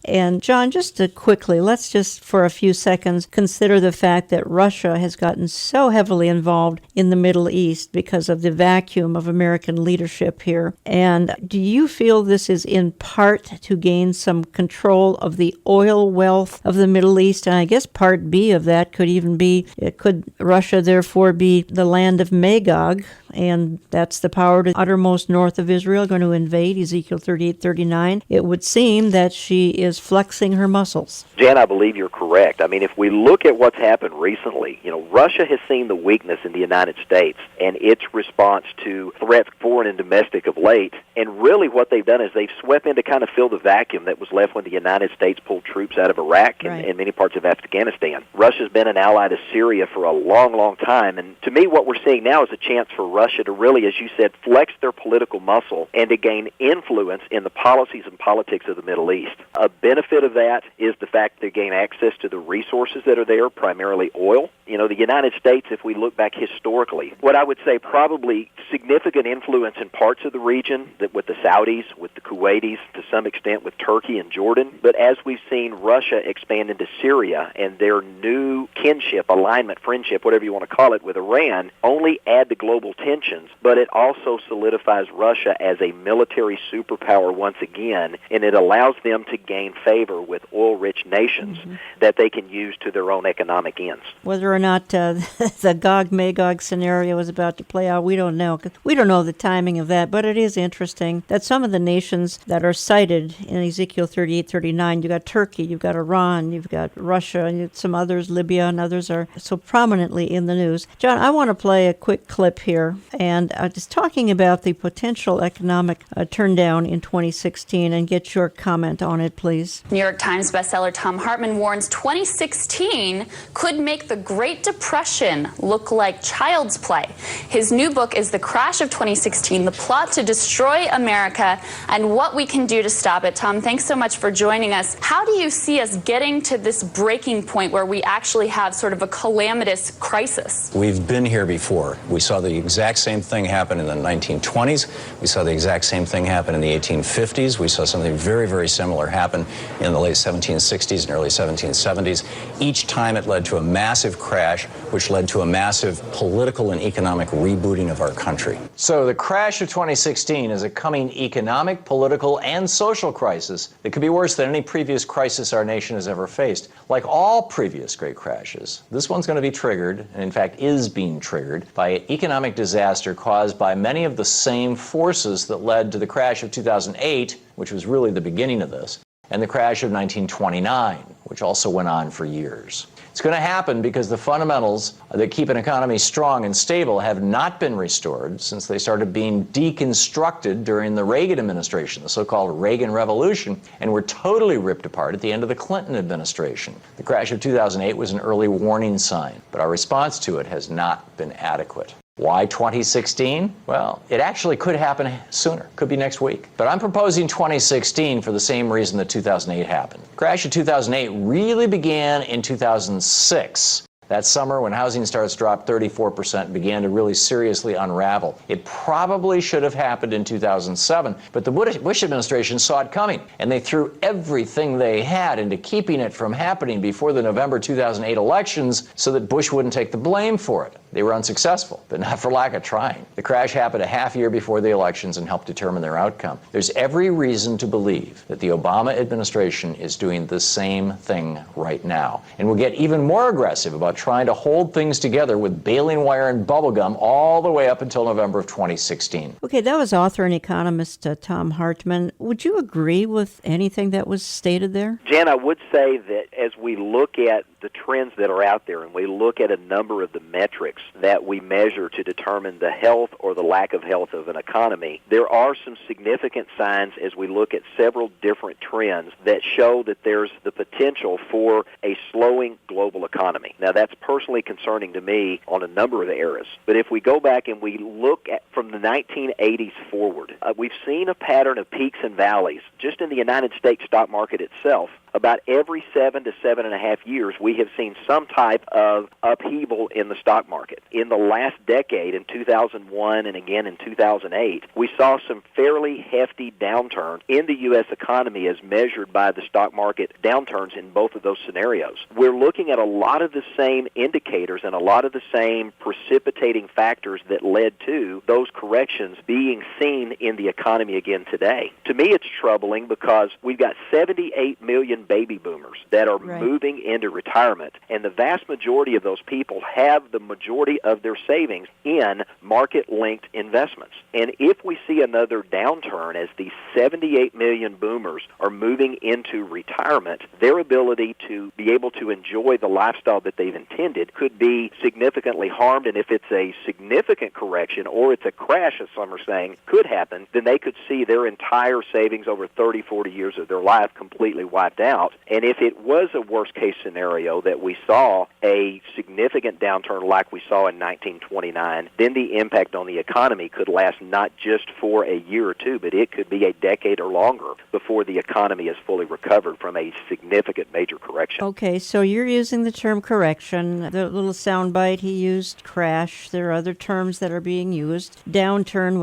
And John, just to quickly, let's just for a few seconds consider the fact that Russia has gotten so heavily involved in the Middle East because of the vacuum of American leadership here. And do you feel this is in part to gain some control of the oil wealth of the Middle East? And I guess part B of that could even be, could Russia therefore be the land of Magog? And that's the power to the uttermost north of Israel, going to invade, Ezekiel 38:39. It would seem that she is flexing her muscles. Jan, I believe you're correct. I mean, if we look at what's happened recently, Russia has seen the weakness in the United States and its response to threats, foreign and domestic, of late. And really what they've done is they've swept in to kind of fill the vacuum that was left when the United States pulled troops out of Iraq and many parts of Afghanistan. Russia's been an ally to Syria for a long, long time. And to me, what we're seeing now is a chance for Russia to really, as you said, flex their political muscle and to gain influence in the policies and politics of the Middle East. A benefit of that is the fact they gain access to the resources that are there, primarily oil. The United States, if we look back historically, what I would say probably significant influence in parts of the region, that with the Saudis, with the Kuwaitis, to some extent with Turkey and Jordan. But as we've seen Russia expand into Syria and their new kinship, alignment, friendship, whatever you want to call it, with Iran, only add to global tensions, but it also solidifies Russia as a military superpower once again, and it allows them to gain favor with oil-rich nations that they can use to their own economic ends. Whether or not the Gog-Magog scenario is about to play out, we don't know. We don't know the timing of that, but it is interesting that some of the nations that are cited in Ezekiel 38:39, you've got Turkey, you've got Iran, you've got Russia, and some others, Libya, and others are so prominently in the news. John, I want to play a quick clip here, and just talking about the potential economic turndown in 2016, and get your comment on it, please. New York Times bestseller Tom Hartman warns 2016 could make the Great Depression look like child's play. His new book is The Crash of 2016, The Plot to Destroy America and What We Can Do to Stop It. Tom, thanks so much for joining us. How do you see us getting to this breaking point where we actually have sort of a calamitous crisis? We've been here before. We saw the exact same thing happen in the 1920s. We saw the exact same thing happen in the 1850s. We saw something very, very similar happen in the late 1760s and early 1770s. Each time it led to a massive crash, which led to a massive political and economic rebooting of our country. So the crash of 2016 is a coming economic, political, and social crisis that could be worse than any previous crisis our nation has ever faced. Like all previous great crashes, this one's going to be triggered, and in fact is being triggered, by an economic disaster caused by many of the same forces that led to the crash of 2008, which was really the beginning of this, and the crash of 1929, which also went on for years. It's going to happen because the fundamentals that keep an economy strong and stable have not been restored since they started being deconstructed during the Reagan administration, the so-called Reagan Revolution, and were totally ripped apart at the end of the Clinton administration. The crash of 2008 was an early warning sign, but our response to it has not been adequate. Why 2016? Well, it actually could happen sooner. Could be next week. But I'm proposing 2016 for the same reason that 2008 happened. The crash of 2008 really began in 2006. That summer, when housing starts dropped 34%, began to really seriously unravel. It probably should have happened in 2007, but the Bush administration saw it coming, and they threw everything they had into keeping it from happening before the November 2008 elections so that Bush wouldn't take the blame for it. They were unsuccessful, but not for lack of trying. The crash happened a half year before the elections and helped determine their outcome. There's every reason to believe that the Obama administration is doing the same thing right now, and will get even more aggressive about trying to hold things together with baling wire and bubblegum all the way up until November of 2016. Okay, that was author and economist Tom Hartman. Would you agree with anything that was stated there? Jan, I would say that as we look at the trends that are out there and we look at a number of the metrics that we measure to determine the health or the lack of health of an economy, there are some significant signs as we look at several different trends that show that there's the potential for a slowing global economy. Now, that's personally concerning to me on a number of eras. But if we go back and we look at from the 1980s forward, we've seen a pattern of peaks and valleys just in the United States stock market itself about every 7 to 7.5 years, we have seen some type of upheaval in the stock market. In the last decade, in 2001 and again in 2008, we saw some fairly hefty downturn in the U.S. economy as measured by the stock market downturns in both of those scenarios. We're looking at a lot of the same indicators and a lot of the same precipitating factors that led to those corrections being seen in the economy again today. To me, it's troubling because we've got 78 million baby boomers that are moving into retirement, and the vast majority of those people have the majority of their savings in market-linked investments. And if we see another downturn as these 78 million boomers are moving into retirement, their ability to be able to enjoy the lifestyle that they've intended could be significantly harmed. And if it's a significant correction or it's a crash, as some are saying, could happen, then they could see their entire savings over 30, 40 years of their life completely wiped out. And if it was a worst-case scenario that we saw a significant downturn like we saw in 1929, then the impact on the economy could last not just for a year or two, but it could be a decade or longer before the economy is fully recovered from a significant major correction. Okay, so you're using the term correction. The little soundbite he used, crash. There are other terms that are being used. Downturn,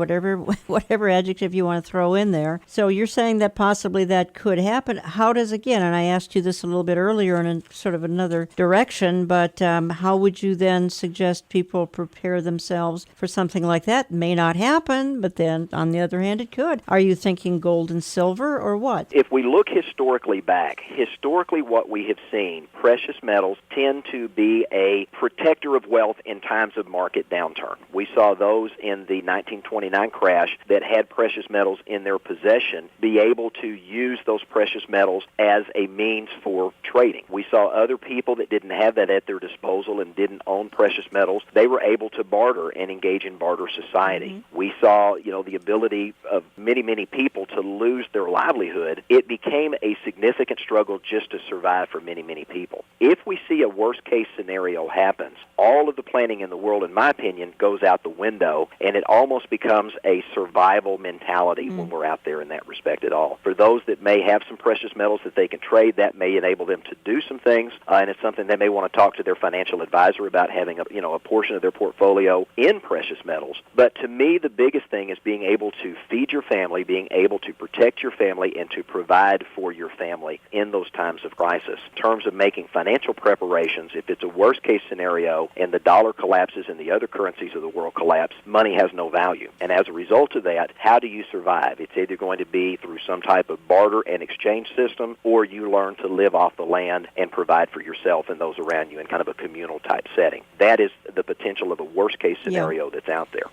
whatever adjective you want to throw in there. So you're saying that possibly that could happen. How does, again, and I asked you this a little bit earlier in a sort of another direction, but how would you then suggest people prepare themselves for something like that? May not happen, but then on the other hand, it could. Are you thinking gold and silver or what? If we look historically back, what we have seen, precious metals tend to be a protector of wealth in times of market downturn. We saw those in the 1929 crash that had precious metals in their possession be able to use those precious metals as a means for trading. We saw other people that didn't have that at their disposal and didn't own precious metals. They were able to barter and engage in barter society. Mm-hmm. We saw, the ability of many, many people to lose their livelihood. It became a significant struggle just to survive for many, many people. If we see a worst-case scenario happens, all of the planning in the world, in my opinion, goes out the window, and it almost becomes a survival mentality when we're out there in that respect at all. For those that may have some precious metals that they can trade, that may enable them to do some things, and it's something they may want to talk to their financial advisor about, having a portion of their portfolio in precious metals. But to me, the biggest thing is being able to feed your family, being able to protect your family, and to provide for your family in those times of crisis. In terms of making financial preparations, if it's a worst-case scenario and the dollar collapses and the other currencies of the world collapse, money has no value. And as a result of that, how do you survive? It's either going to be through some type of barter and exchange system, or you learn to live off the land and provide for yourself and those around you in kind of a communal type setting. That is the potential of a worst-case scenario that's out there.